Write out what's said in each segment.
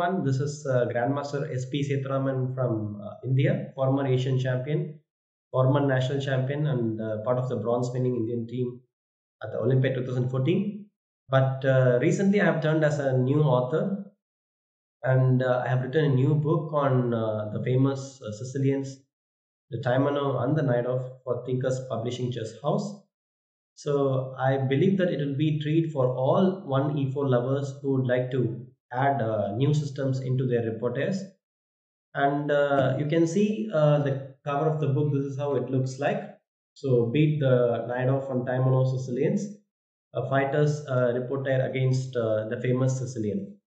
everyone. This is Grandmaster Sethuraman from India, former Asian champion, former national champion, and part of the bronze winning Indian team at the Olympiad 2014. But recently, I have turned as a new author, and I have written a new book on the famous Sicilians, the Taimanov and the Najdorf for Thinkers Publishing Chess House. So I believe that it will be a treat for all 1e4 lovers who would like to add new systems into their repertoires. And you can see the cover of the book. This is how it looks like. So beat the Najdorf and Taimanov Sicilians, a fighter's repertoire against the famous Sicilian.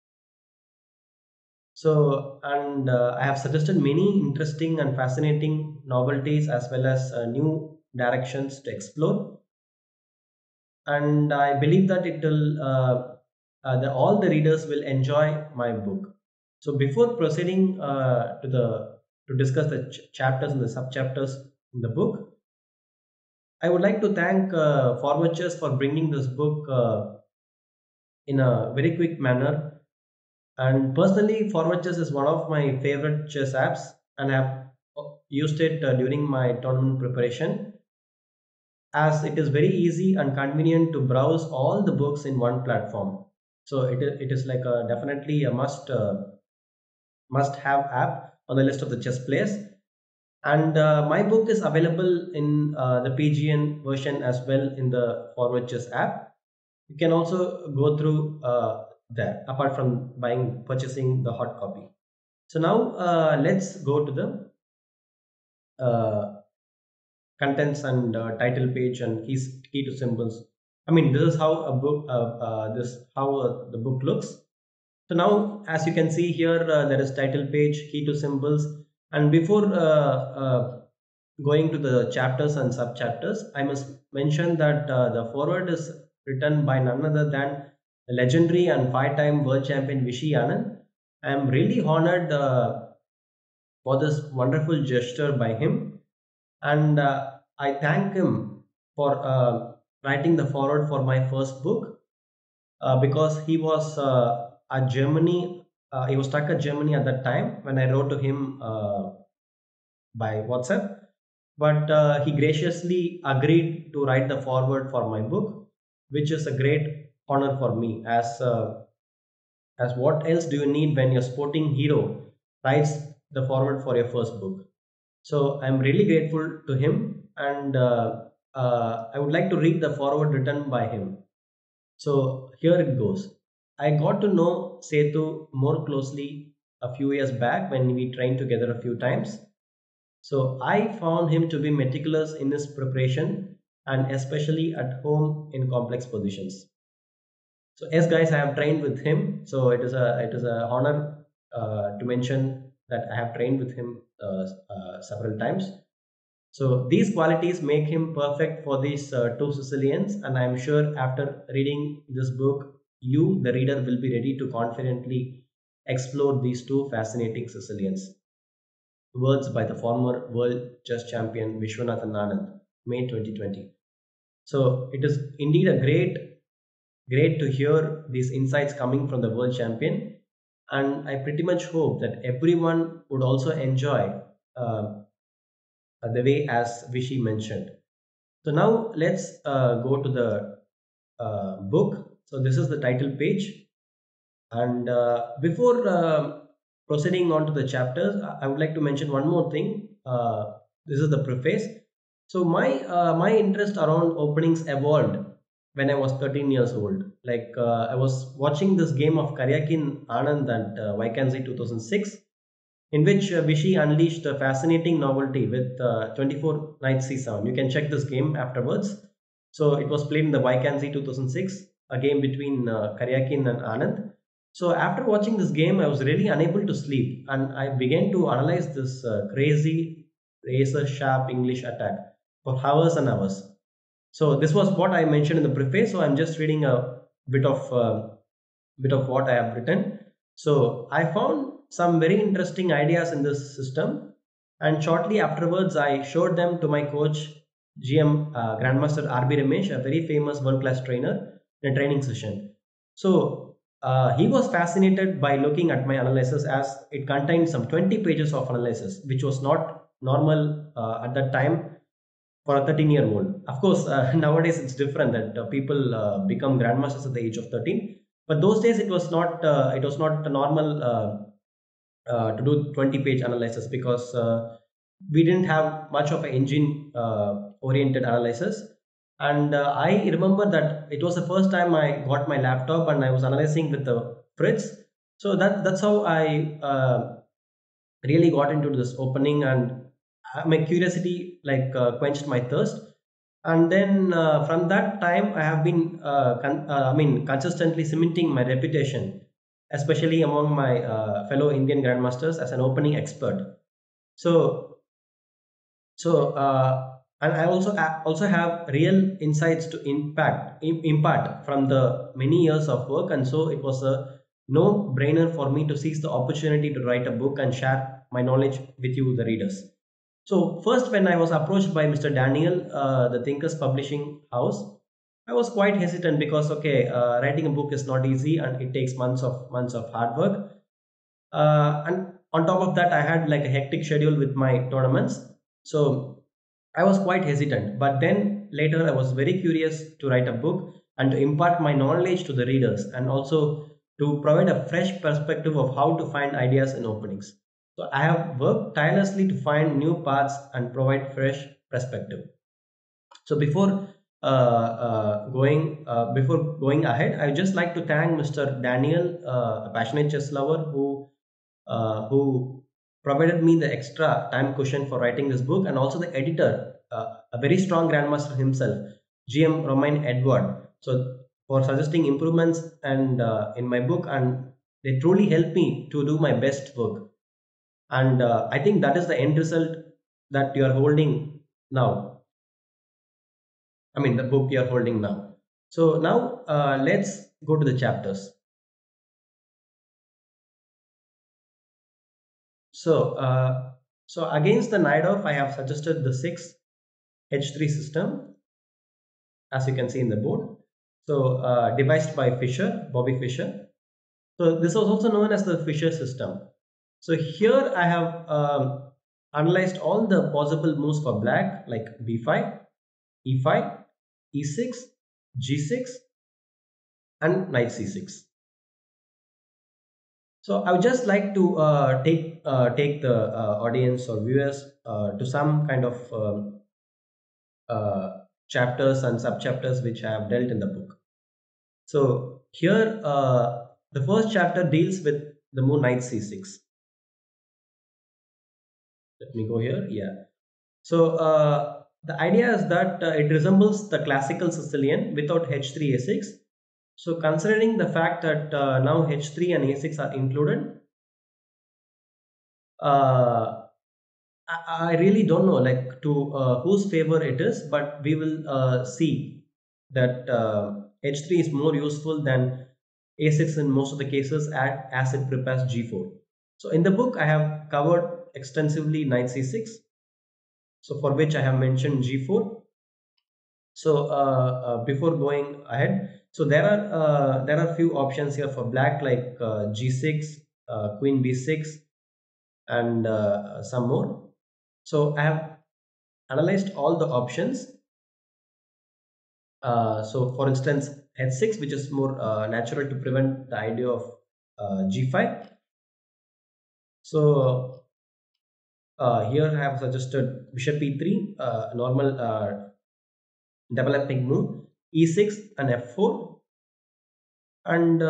So, and I have suggested many interesting and fascinating novelties as well as new directions to explore. And I believe that it will all the readers will enjoy my book. So before proceeding to discuss the chapters and the sub chapters in the book, I would like to thank Forward Chess for bringing this book in a very quick manner. And personally, Forward Chess is one of my favorite chess apps, and I have used it during my tournament preparation, as it is very easy and convenient to browse all the books in one platform. So it is like definitely a must have app on the list of the chess players. And my book is available in the PGN version as well in the Forward Chess app. You can also go through there apart from purchasing the hot copy. So now let's go to the contents and title page and key to symbols. I mean, this is how a book the book looks. So now, as you can see here, there is title page, key to symbols, and before going to the chapters and sub chapters, I must mention that the foreword is written by none other than the legendary and five-time world champion Vishy Anand. I am really honored for this wonderful gesture by him, and I thank him for writing the foreword for my first book, because he was at Germany. He was stuck at Germany at that time when I wrote to him by WhatsApp. But he graciously agreed to write the foreword for my book, which is a great honor for me. As what else do you need when your sporting hero writes the foreword for your first book? So I'm really grateful to him, and I would like to read the foreword written by him. So here it goes. I got to know Sethu more closely a few years back when we trained together a few times. So I found him to be meticulous in his preparation and especially at home in complex positions. So yes, guys, I have trained with him. So it is a honor to mention that I have trained with him several times. So these qualities make him perfect for these two Sicilians, and I am sure after reading this book, you, the reader, will be ready to confidently explore these two fascinating Sicilians. Words by the former world chess champion Vishwanathan Anand, May 2020. So it is indeed a great to hear these insights coming from the world champion, and I pretty much hope that everyone would also enjoy the way as Vishy mentioned. So now let's go to the book. So this is the title page, and before proceeding on to the chapters, I would like to mention one more thing. This is the preface. So my interest around openings evolved when I was 13 years old. Like I was watching this game of Karyakin Anand at Vacancy 2006, in which Vishy unleashed a fascinating novelty with 24 knights c7. You can check this game afterwards. So it was played in the Vacancy 2006, a game between Karyakin and Anand. So after watching this game, I was really unable to sleep, and I began to analyze this crazy razor sharp English attack for hours and hours. So this was what I mentioned in the preface. So I'm just reading a bit of what I have written. So I found some very interesting ideas in this system, and shortly afterwards I showed them to my coach, GM Grandmaster RB Ramesh, a very famous world-class trainer, in a training session. So he was fascinated by looking at my analysis as it contained some 20 pages of analysis, which was not normal at that time for a 13-year-old. Of course, nowadays it's different that people become grandmasters at the age of 13. But those days it was not normal to do 20-page analysis because we didn't have much of an engine oriented analysis. And I remember that it was the first time I got my laptop and I was analyzing with the Fritz. So that's how I really got into this opening, and my curiosity quenched my thirst. And then from that time I have been consistently cementing my reputation, especially among my fellow Indian grandmasters, as an opening expert. So and I also have real insights to impart from the many years of work, and so it was a no brainer for me to seize the opportunity to write a book and share my knowledge with you, the readers. So first, when I was approached by Mr. Daniel, the Thinkers Publishing House, I was quite hesitant because okay, writing a book is not easy and it takes months of hard work. And on top of that, I had like a hectic schedule with my tournaments, so I was quite hesitant. But then later, I was very curious to write a book and to impart my knowledge to the readers, and also to provide a fresh perspective of how to find ideas in openings. So I have worked tirelessly to find new paths and provide fresh perspective. So before going ahead, I would just like to thank Mr. Daniel, a passionate chess lover who provided me the extra time cushion for writing this book, and also the editor, a very strong grandmaster himself, GM Romain Edward. So for suggesting improvements and in my book, and they truly helped me to do my best work. And I think that is the end result that you are holding now. I mean, the book you are holding now. So now let's go to the chapters. So, against the Najdorf, I have suggested the 6H3 system, as you can see in the board. So, devised by Bobby Fischer. So, this was also known as the Fischer system. So, here I have analyzed all the possible moves for black, like b5, e5, e6, g6, and knight c6. So I would just like to take the audience or viewers to some kind of chapters and subchapters which I have dealt in the book. So here, the first chapter deals with the move knight c6. Let me go here. Yeah. So the idea is that it resembles the classical Sicilian without h3 a6. So considering the fact that now h3 and a6 are included, uh, I really don't know like to whose favor it is, but we will see that h3 is more useful than a6 in most of the cases as it prepares g4. So in the book I have covered extensively knight c6, so for which I have mentioned g4. So before going ahead, so there are few options here for black, like g6, queen b6, and some more. So I have analyzed all the options. So for instance, h6, which is more natural to prevent the idea of g5. So here I have suggested bishop e3, normal developing move, e6 and f4. And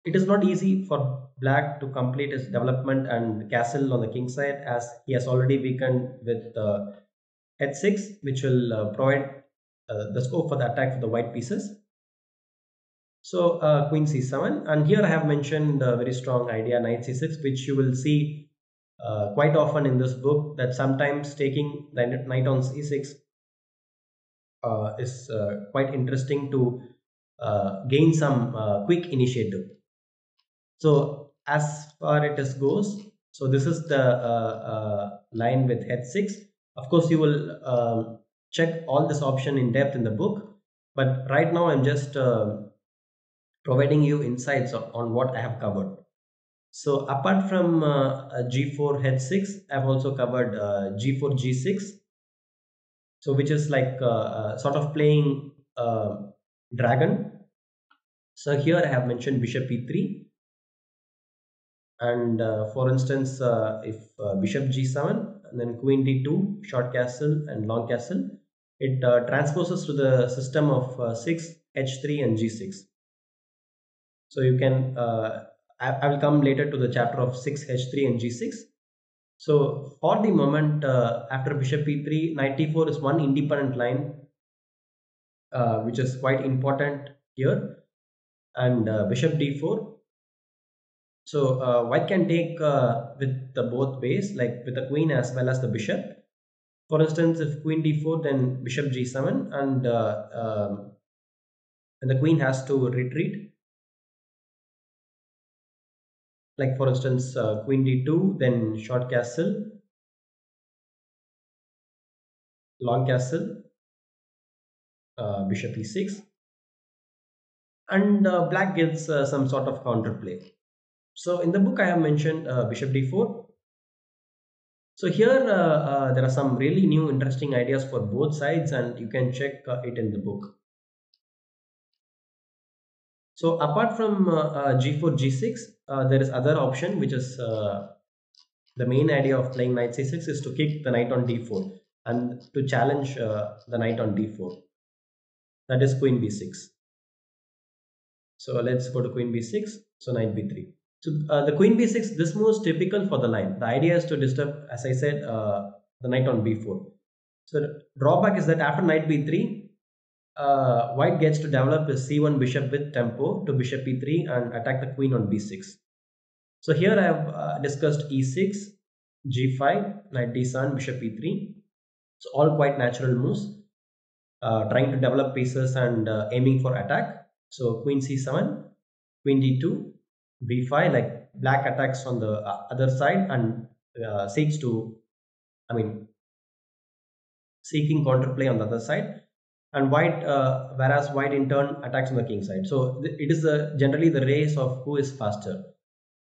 it is not easy for black to complete his development and castle on the king side, as he has already weakened with h6, which will provide the scope for the attack for the white pieces. So queen c7, and here I have mentioned a very strong idea knight c6, which you will see quite often in this book, that sometimes taking the knight on c6 is quite interesting to gain some quick initiative. So as far it is goes, so this is the line with h6. Of course, you will check all this option in depth in the book, but right now I'm just providing you insights on what I have covered. So apart from G4 H6, I've also covered G4 G6. So which is like sort of playing dragon. So here I have mentioned bishop E3, and for instance, if bishop G7 and then queen D2, short castle and long castle, it transposes to the system of 6 H3 and G6. So you can I will come later to the chapter of 6 H3 and G6. So for the moment, after bishop E3, knight E4 is one independent line, which is quite important here, and bishop D4. So white can take with the both ways, like with the queen as well as the bishop. For instance, if queen D4, then bishop G7, and the queen has to retreat. Like for instance, queen D2, then short castle, long castle, bishop E6, and black gets some sort of counterplay. So in the book, I have mentioned bishop D4. So here there are some really new interesting ideas for both sides, and you can check it in the book. So apart from G4, G6, there is other option, which is the main idea of playing knight C6 is to kick the knight on D4 and to challenge the knight on D4. That is queen B6. So let's go to queen B6. So knight B3. So the queen B6, this move is typical for the line. The idea is to disturb, as I said, the knight on B4. So the drawback is that after knight B3, white gets to develop his C1 bishop with tempo to bishop E3 and attack the queen on B6. So here I have discussed E6, G5, knight D7, bishop E3. So all quite natural moves, trying to develop pieces and aiming for attack. So queen C7, queen D2, B5, like black attacks on the other side and seeks to, I mean, seeking counterplay on the other side, and white, whereas white in turn attacks on the king side. So it is generally the race of who is faster.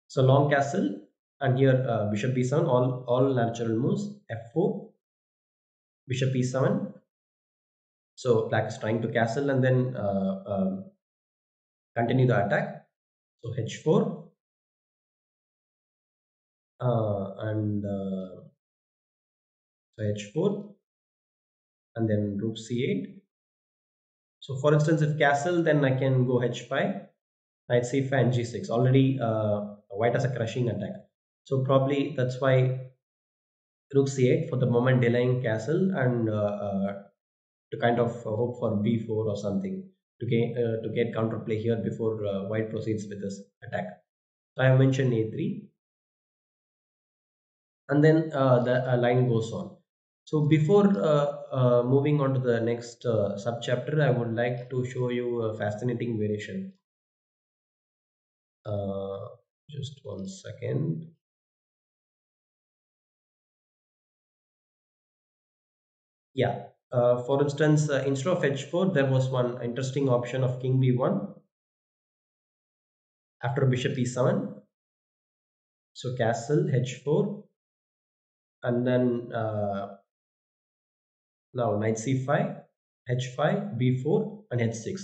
So long castle, and here bishop b7, all natural moves. F4, bishop e7. So black is trying to castle and then continue the attack. So h4, and so h4, and then rook c8. So for instance, if castle, then I can go h5, knight c5 and g6. Already white has a crushing attack. So probably that's why rook c8 for the moment, delaying castle, and to kind of hope for b4 or something to get counterplay here before white proceeds with his attack. So I have mentioned a3, and then the line goes on. So before moving on to the next subchapter, I would like to show you a fascinating variation. Just 1 second. Yeah. For instance, instead of h4, there was one interesting option of king b1 after bishop e7. So castle h4, and then now knight c5, h5, b4, and h6.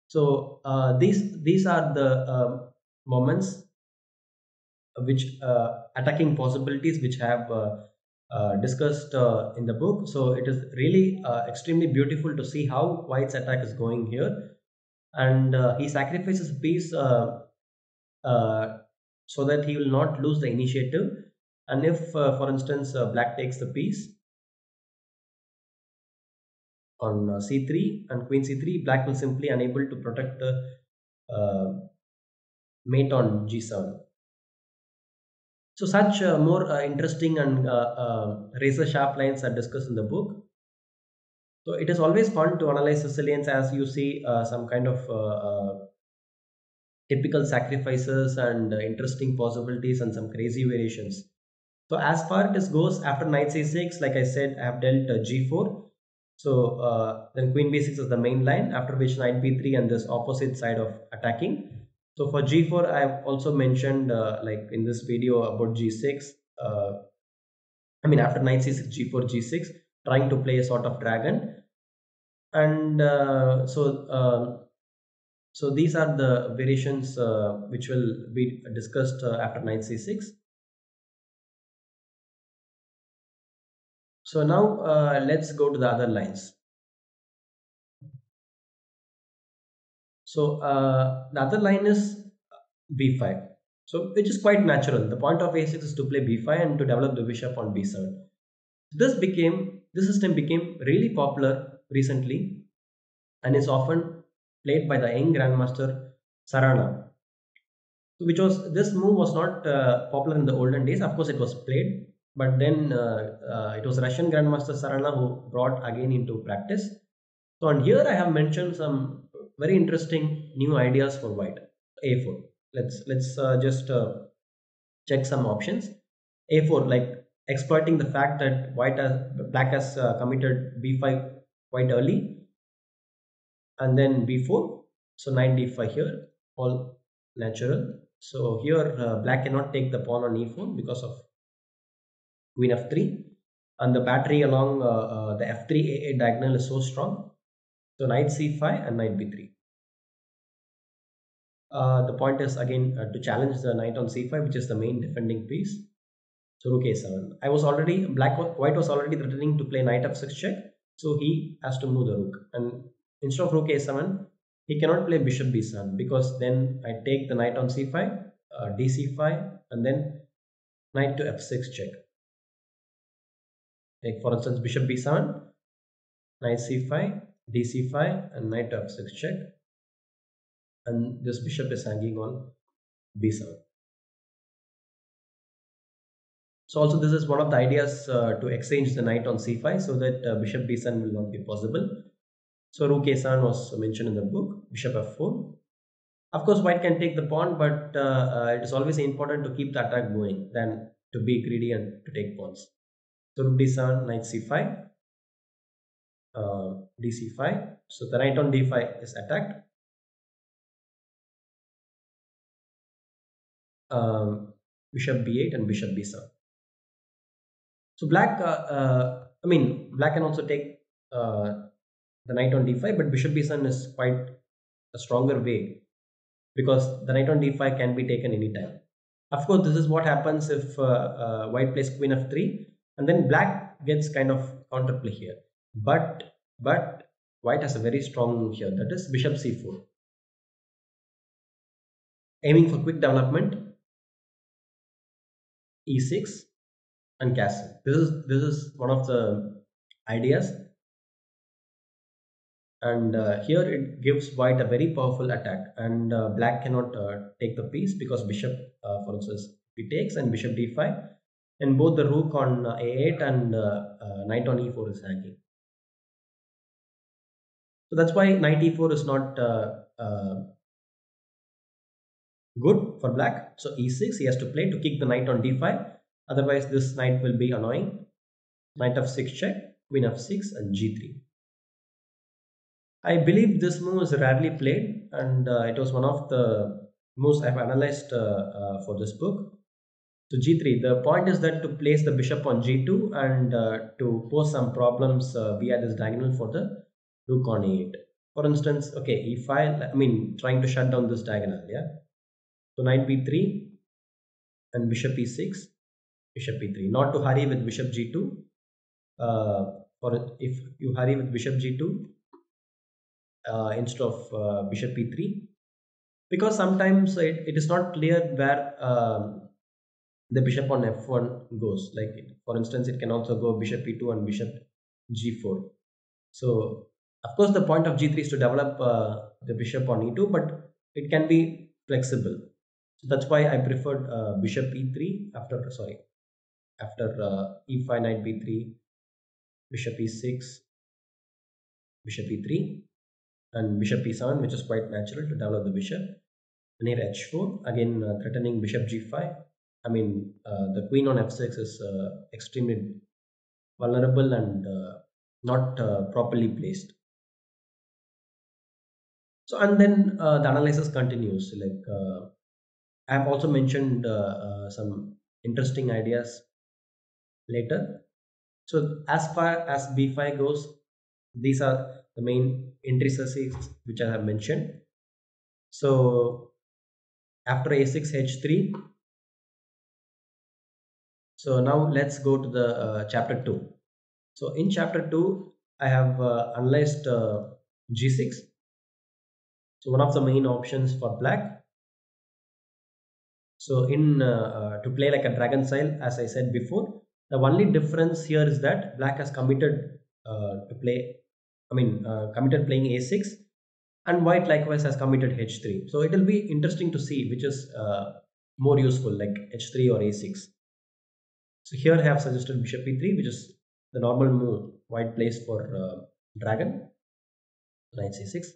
So these are the moments which attacking possibilities which have discussed in the book. So it is really extremely beautiful to see how white's attack is going here, and he sacrifices a piece so that he will not lose the initiative. And if for instance black takes the piece on c3 and queen c3, black will simply unable to protect the mate on g7. So such more interesting and razor sharp lines are discussed in the book. So it is always fun to analyze Sicilians as you see some kind of typical sacrifices and interesting possibilities and some crazy variations. So as far as goes, after knight c6, like I said, I have dealt g4. So then queen b6 is the main line, after which knight b3 and this opposite side of attacking. So for g4, I have also mentioned like in this video about g6. Uh, I mean, after knight c6, g4, g6, trying to play a sort of dragon. And so these are the variations which will be discussed after knight c6. So now let's go to the other lines. So the other line is b5. So which is quite natural. The point of a6 is to play b5 and to develop the bishop on b7. This system became really popular recently and is often played by the young grandmaster Sarana. Which was this move was not popular in the olden days. Of course, it was played, but then it was Russian grandmaster Sarana who brought again into practice. So, and here I have mentioned some very interesting new ideas for white. A4. Let's just check some options. A4, like exploiting the fact that black has committed b5 quite early, and then b4. So knight d5 here, all natural. So here black cannot take the pawn on e4 because of queen f3, and the battery along the f3 a8 diagonal is so strong. So knight c5 and knight b3. The point is again to challenge the knight on c5, which is the main defending piece. So rook a7. White was already threatening to play knight f6 check, so he has to move the rook. And instead of rook a7, he cannot play bishop b7 because then I take the knight on c5, dc5, and then knight to f6 check. Like for instance, bishop b7, knight c5, dc5, and knight to f6 check. And this bishop is hanging on b7. So also this is one of the ideas to exchange the knight on c5 so that bishop b7 will not be possible. So rook a7 was mentioned in the book, bishop f4. Of course, white can take the pawn, but it is always important to keep the attack going than to be greedy and to take pawns. So rook d7, knight c5, dc5. So the knight on d5 is attacked. Bishop b8 and bishop b7. So black, black can also take the knight on d5, but bishop b7 is quite a stronger way because the knight on d5 can be taken anytime. Of course, this is what happens if white plays queen f3, and then black gets kind of counterplay here. But white has a very strong move here, that is bishop c4. Aiming for quick development, e6 and castle. This is one of the ideas, and here it gives white a very powerful attack, and black cannot take the piece because bishop, for instance, he takes and bishop d5, and both the rook on a8 and knight on e4 is hanging. So that's why knight e4 is not good for black. So e6 he has to play to kick the knight on d5. Otherwise, this knight will be annoying. Knight f6 check, queen f6, and g3. I believe this move is rarely played, and it was one of the moves I've analyzed for this book. So g3, the point is that to place the bishop on g2 and to pose some problems via this diagonal for the rook on e8. For instance, okay, e5, trying to shut down this diagonal, yeah. So knight b3 and bishop e6, bishop e3. Not to hurry with bishop g2. Or if you hurry with bishop g2 instead of bishop e3, because sometimes it is not clear where the bishop on f1 goes. Like for instance, it can also go bishop e2 and bishop g4. So of course, the point of g3 is to develop the bishop on e2, but it can be flexible. So that's why I preferred bishop e3 after e5, knight b3, bishop e6, bishop e3, and bishop e7, which is quite natural to develop the bishop. And here h4, again threatening bishop g5. The queen on f6 is extremely vulnerable and not properly placed. So and then the analysis continues. Like I have also mentioned some interesting ideas later. So as far as b5 goes, these are the main intricacies which I have mentioned. So after a6 h3, so now let's go to the chapter 2. So in chapter 2, I have analyzed g6. So one of the main options for black. So in to play like a dragon style, as I said before, the only difference here is that black has committed to play. I mean, committed playing a6, and white likewise has committed h3. So it will be interesting to see which is more useful, like h3 or a6. So here I have suggested bishop e3, which is the normal move white plays for dragon. Knight c6.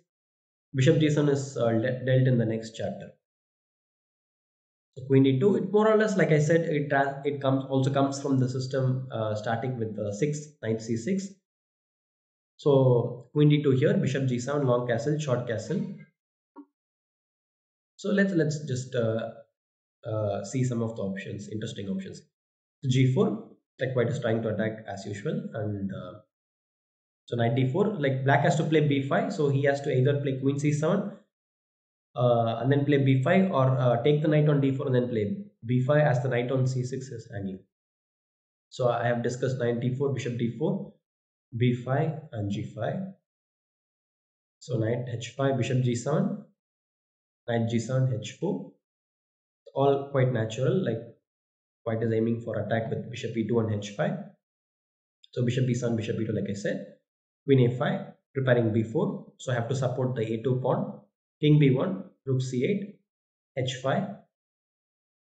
Bishop g7 is dealt in the next chapter. So queen d2, it more or less, like I said, it comes from the system starting with 6 knight c6. So queen d2 here, bishop g7, long castle, short castle. So let's just see some of the options, interesting options. So g4, like white is trying to attack as usual, and so knight d4, like black has to play b5, so he has to either play queen c7 and then play b5, or take the knight on d4 and then play b5 as the knight on c6 is hanging. So I have discussed knight d4, bishop d4, b5 and g5. So knight h5, bishop g7, knight g7, h4. All quite natural, like white is aiming for attack with bishop e2 and h5. So bishop b7, bishop e2, like I said. Queen a5, preparing b4. So I have to support the a2 pawn. King b1, rook c8, h5,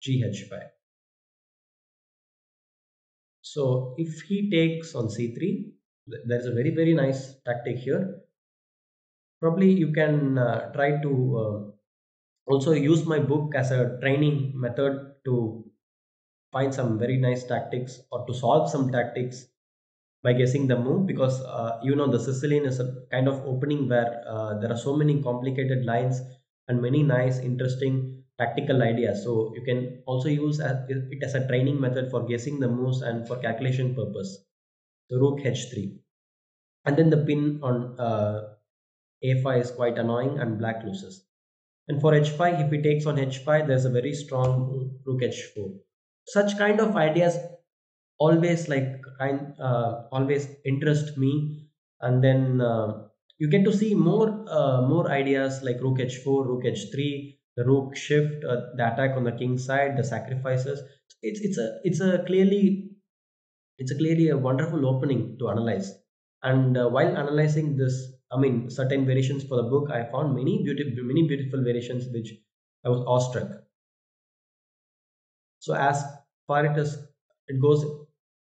g h5. So if he takes on c3, there's a very nice tactic here. Probably you can try to also use my book as a training method to find some very nice tactics or to solve some tactics by guessing the move, because the Sicilian is a kind of opening where there are so many complicated lines and many nice interesting tactical ideas. So you can also use it as a training method for guessing the moves and for calculation purpose. So rook h3, and then the pin on a5 is quite annoying and black loses. And for h5, if he takes on h5, there's a very strong rook h4. Such kind of ideas always always interest me. And then you get to see more ideas like rook h4, rook h3, the rook shift, the attack on the king side, the sacrifices. It's a clearly a wonderful opening to analyze. And while analyzing this, I mean, certain variations for the book, I found many beautiful variations which I was awestruck. So as far it goes,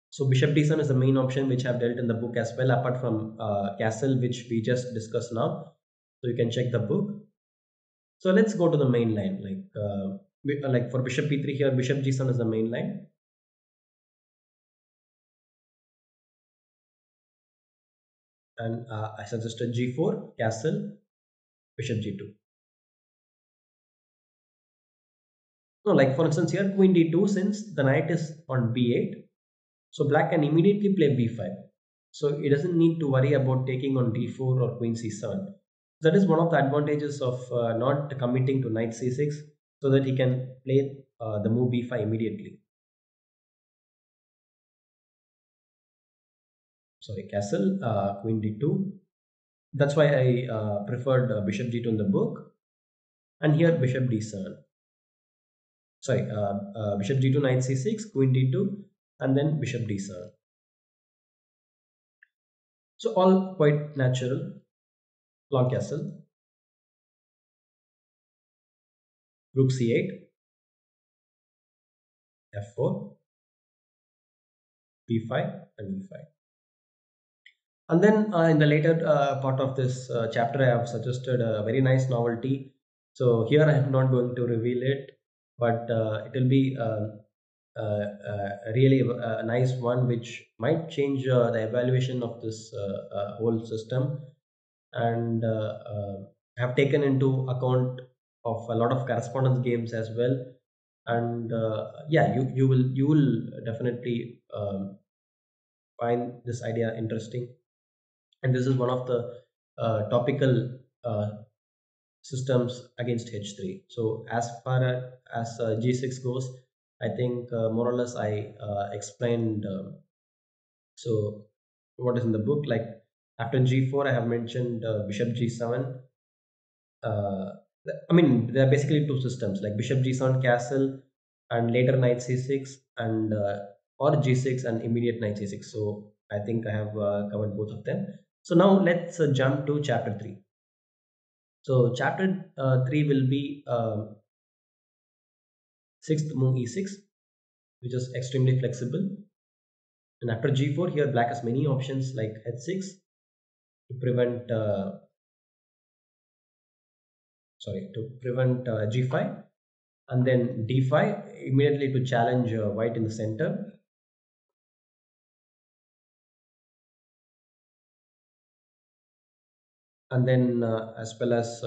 so bishop d7 is the main option which I've dealt in the book as well, apart from castle, which we just discussed now. So you can check the book. So let's go to the main line. Like for bishop e3 here, bishop g7 is the main line. And I suggested g4, castle, bishop g2. No, like for instance here, queen d2, since the knight is on b8, so black can immediately play b5. So he doesn't need to worry about taking on d4 or queen c7. That is one of the advantages of not committing to knight c6, so that he can play the move b5 immediately. Sorry, castle, queen d2. That's why I preferred bishop d2 in the book. And here bishop d7. Sorry, bishop g2, knight c6, queen d2, and then bishop d7. So all quite natural. Long castle, rook c8, f4, b5, and e5. And then in the later part of this chapter, I have suggested a very nice novelty. So here I am not going to reveal it, but it will be really a nice one, which might change the evaluation of this whole system, and have taken into account of a lot of correspondence games as well. And yeah, you will definitely find this idea interesting. And this is one of the topical systems against h3. So as far as g6 goes, I think more or less I explained. So what is in the book, like after g4 I have mentioned bishop g7. uh, I mean, there are basically two systems, like bishop g7 castle, and later knight c6, and or g6 and immediate knight c6. So I think I have covered both of them. So now let's jump to chapter 3. So chapter 3 will be sixth move e6, which is extremely flexible. And after g4, here black has many options like h6 to prevent g5, and then d5 immediately to challenge white in the center. And then as well as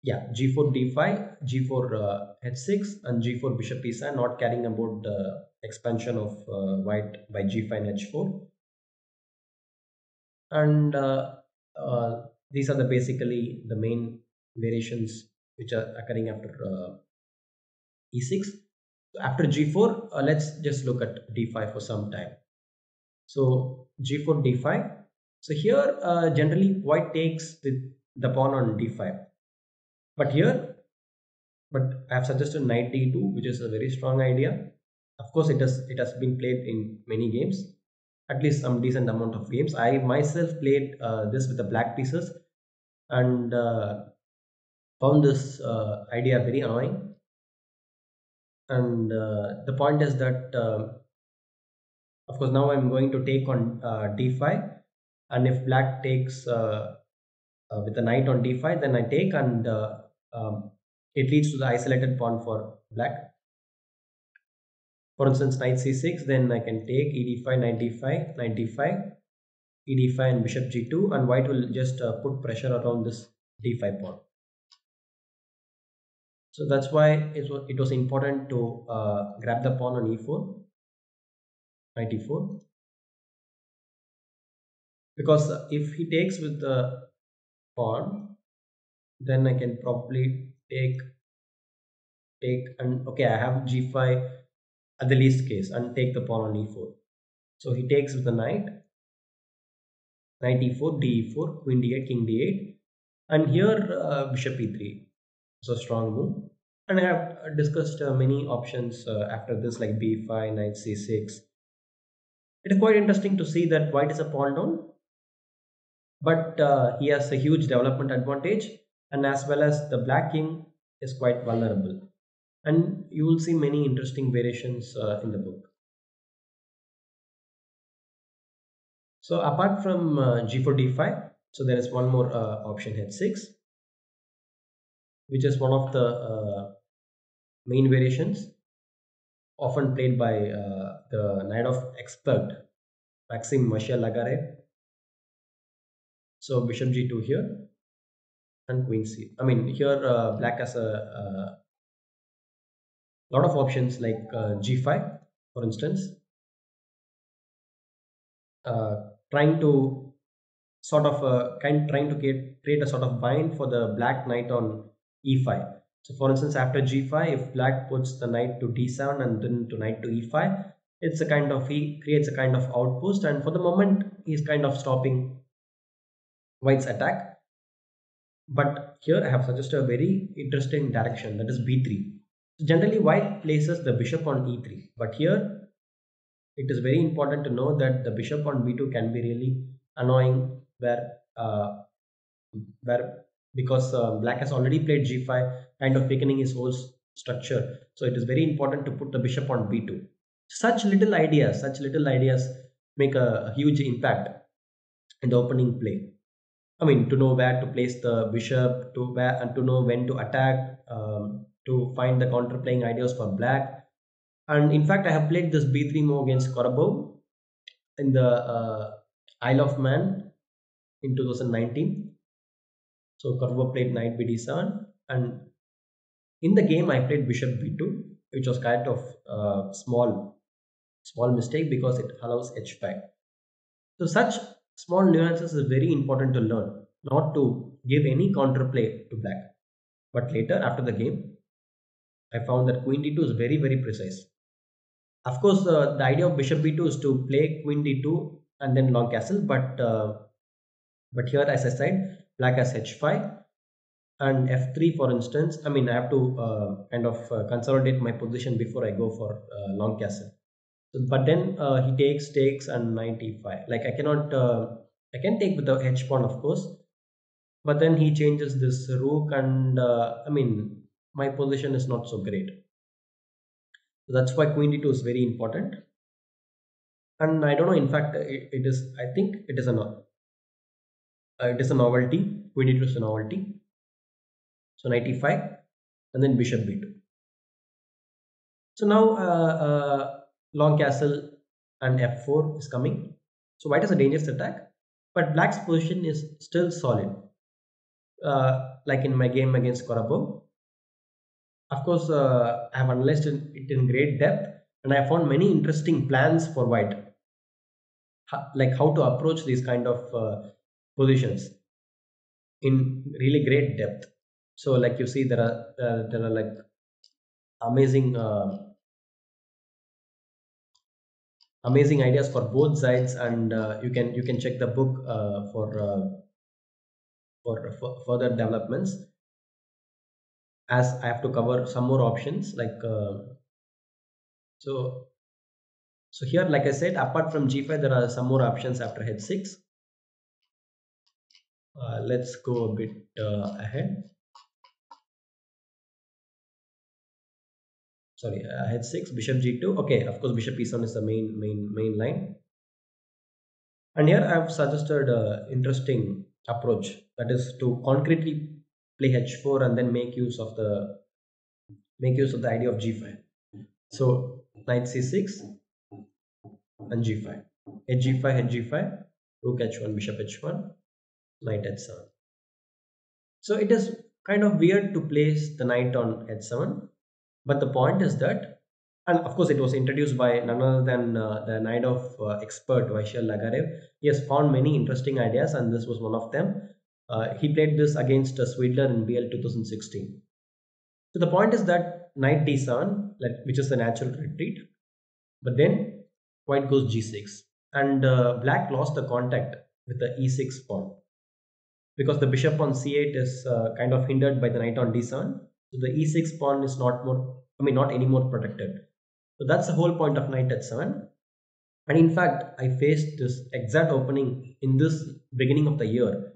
yeah, g4 d5, g4 h6, and g4 bishop e7, not caring about the expansion of white by g5 and h4. And these are the basically the main variations which are occurring after e6. So after g4, let's just look at d5 for some time. So g4 d5. So here generally white takes with the pawn on d5, but here, but I have suggested knight d2, which is a very strong idea. Of course, it has been played in many games, at least some decent amount of games. I myself played this with the black pieces, and found this idea very annoying. And the point is that, of course, now I'm going to take on d5, and if black takes with the knight on d5, then I take, and it leads to the isolated pawn for black. For instance, knight c6, then I can take ed5, knight d5, knight d5, ed5, and bishop g2, and white will just put pressure around this d5 pawn. So that's why it was important to grab the pawn on e4, knight e4, because if he takes with the pawn, then I can probably take, and okay, I have g5 at the least case, and take the pawn on e4. So he takes with the knight, knight e4, d4, queen d8, king d8, and here bishop e3. So strong move. And I have discussed many options after this, like b5, knight c6. It is quite interesting to see that white is a pawn down, but he has a huge development advantage, and as well as the black king is quite vulnerable. And you will see many interesting variations in the book. So apart from g4 d5, so there is one more option, h6, which is one of the main variations often played by the Najdorf expert Maxim Lagarev. So bishop g2 here, and queen c. I mean, here black has a lot of options like g5, for instance, uh, trying to trying to create a sort of bind for the black knight on e5. So for instance, after g5, if black puts the knight to d7 and then to knight to e5, it's a kind of, he creates a kind of outpost, and for the moment he's kind of stopping white's attack. But here I have suggested a very interesting direction, that is b3. So generally white places the bishop on e3, but here it is very important to know that the bishop on b2 can be really annoying, where because black has already played g5, kind of weakening his whole structure. So it is very important to put the bishop on b2. Such little ideas make a huge impact in the opening play. I mean, to know where to place the bishop, to where, and to know when to attack. to find the counter playing ideas for black. And in fact, I have played this b3 move against Korobov in the Isle of Man in 2019. So Korobov played knight bd7, and in the game I played bishop b2, which was kind of small mistake because it allows h5. So such small nuances is very important to learn, not to give any counterplay to black. But later, after the game, I found that queen d2 is very, very precise. Of course, the idea of bishop b2 is to play queen d2 and then long castle, but here, as I said, black has h5 and f3, for instance. I mean, I have to kind of consolidate my position before I go for long castle. So, but then he takes and knight e5. Like I cannot, I can take with the h pawn, of course, but then he changes this rook, and I mean, my position is not so great. So that's why queen d2 is very important. And I don't know. In fact, it is. I think it is a novelty. Queen d2 is a novelty. So knight e5, and then bishop b2. So now long castle and f4 is coming. So white has a dangerous attack, but black's position is still solid. Like in my game against Korobov. Of course, I have analyzed it in great depth, and I found many interesting plans for white, like how to approach these kind of positions in really great depth. So, like you see, there are like amazing amazing ideas for both sides, and you can check the book for further developments, as I have to cover some more options like so so here, like I said, apart from g5 there are some more options after h6. Let's go a bit ahead. Sorry, h6, bishop g2. Okay, of course bishop e7 is the main line. And here I have suggested interesting approach, that is to concretely play h4 and then make use of the idea of g5. So knight c6 and g5, hg5, hg5, rook h1, bishop h1, knight h7. So it is kind of weird to place the knight on h7, but the point is that, and of course it was introduced by none other than the Najdorf expert Vaishal Lagarev. He has found many interesting ideas, and this was one of them. He played this against Swidler in BL 2016. So the point is that knight d7, which is the natural retreat, but then white goes g6, and black lost the contact with the e6 pawn, because the bishop on c8 is kind of hindered by the knight on d7. So the e6 pawn is not anymore protected. So that's the whole point of knight h7. And in fact, I faced this exact opening in this beginning of the year,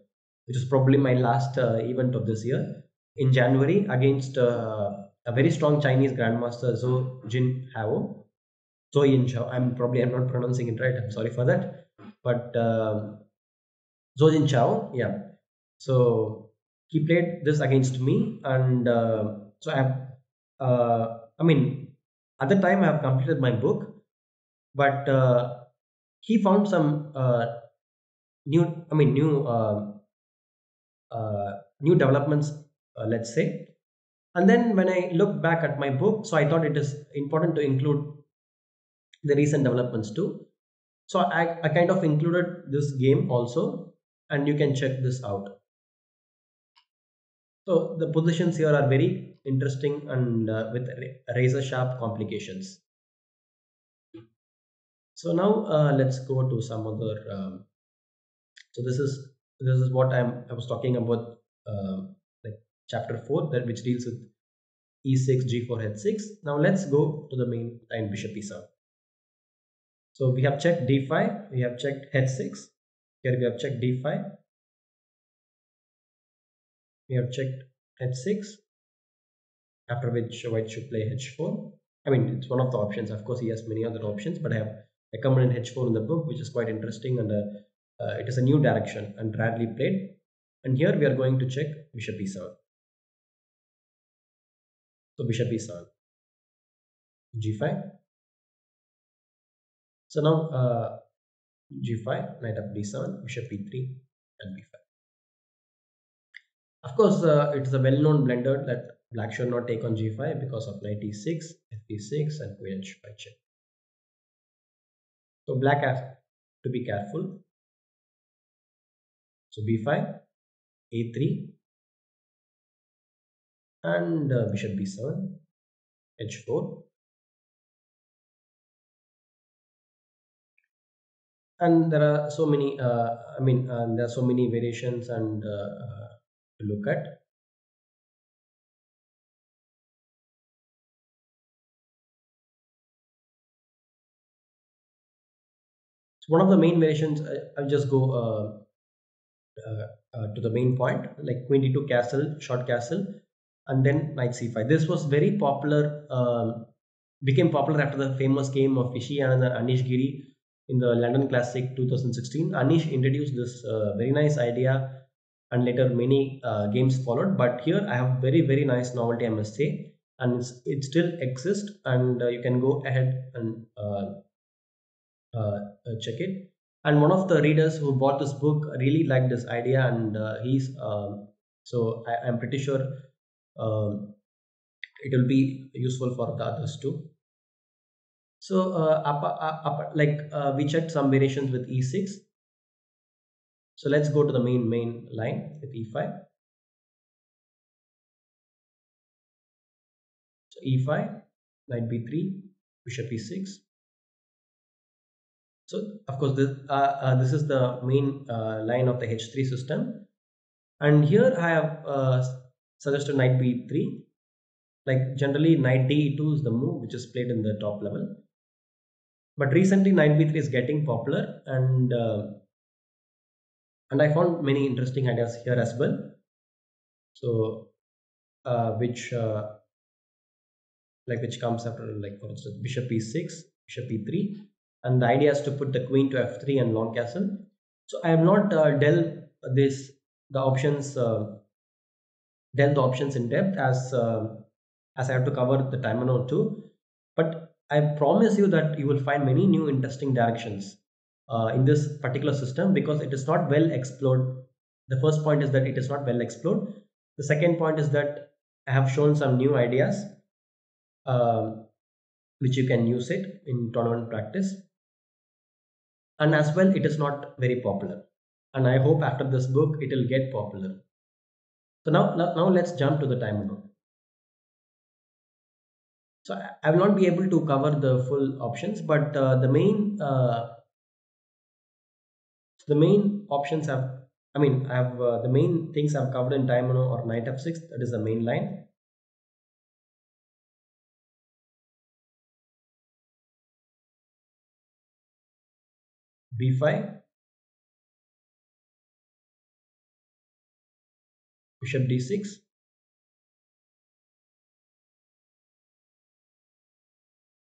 which is probably my last event of this year, in January, against a very strong Chinese Grandmaster Zhou Yin Chao. I'm not pronouncing it right. I'm sorry for that. But Zhou Jin Chao, yeah. So he played this against me, and so I mean, at the time I have completed my book, but he found some new developments, let's say. And then when I look back at my book, so I thought it is important to include the recent developments too. So I kind of included this game also, and you can check this out. So the positions here are very interesting, and with razor sharp complications. So now let's go to some other. So this is what I was talking about, like chapter 4, that which deals with e6, g4, h6. Now let's go to the main line, bishop e7. So we have checked d5, we have checked h6. Here we have checked d5, we have checked h6. After which white should play h4. I mean, it's one of the options. Of course, he has many other options, but I have recommended h4 in the book, which is quite interesting, and it is a new direction and rarely played. And here we are going to check bishop e7. So bishop e7, g5. So now g5, knight up d7, bishop e3, and b5. Of course, it's a well-known blunder that black should not take on g5 because of knight e6, f6, and queen h5 check. So black has to be careful. So b5, a3, and bishop b7, h4. And there are so many, there are so many variations and to look at. So one of the main variations, I'll just go to the main point, like queen d2 castle, short castle, and then knight c5. This was very popular, became popular after the famous game of Vishy and Anish Giri in the London Classic 2016. Anish introduced this very nice idea, and later many games followed. But here I have very, very nice novelty, I must say, and it still exists, and you can go ahead and check it. And one of the readers who bought this book really liked this idea, and I'm pretty sure it will be useful for the others too. So we checked some variations with e6. So let's go to the main line with e5. So e5, knight b3, bishop e6. So of course this is the main line of the h3 system, and here I have suggested knight b3. Like generally knight d2 is the move which is played in the top level, but recently knight b3 is getting popular, and I found many interesting ideas here as well. So which comes after, like for instance, bishop e6, bishop e3, and the idea is to put the queen to f3 and long castle. So I have not dealt the options in depth as I have to cover the Taimanov too. But I promise you that you will find many new interesting directions in this particular system because it is not well explored. The first point is that it is not well explored. The second point is that I have shown some new ideas which you can use it in tournament practice. And as well, it is not very popular. And I hope after this book, it will get popular. So now let's jump to the Taimanov. So I will not be able to cover the full options, but the main options I have the main things I've covered in Taimanov or knight f6. That is the main line. b5, bishop d6,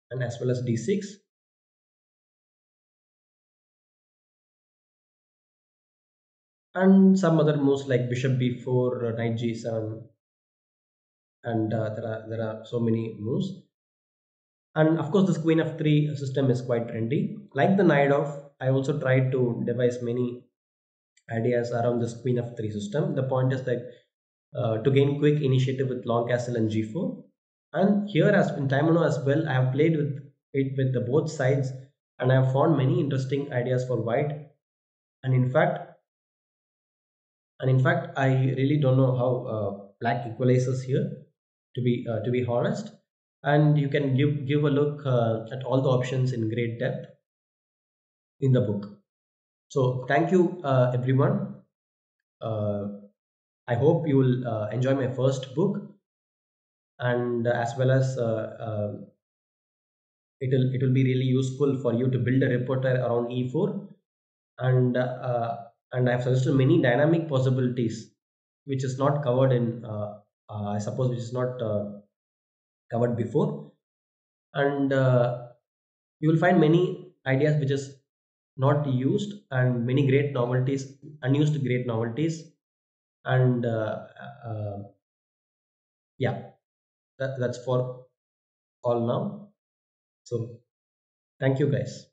and as well as d6. And some other moves like bishop b4, knight g7, and there are so many moves. And of course, this queen f3 system is quite trendy. Like the Najdorf, I also tried to devise many ideas around this queen f3 system. The point is that to gain quick initiative with long castle and g4. And here, as in Taimanov as well, I have played with it with the both sides, and I have found many interesting ideas for white. And in fact, I really don't know how black equalizes here. To be honest, and you can give a look at all the options in great depth in the book. So thank you everyone. uh, I hope you will enjoy my first book, and as well as it will be really useful for you to build a repertoire around e4, and I have suggested many dynamic possibilities which is not covered in I suppose which is not covered before, and you will find many ideas which is not used, and many great novelties, unused great novelties, and yeah. That's for all now. So thank you guys.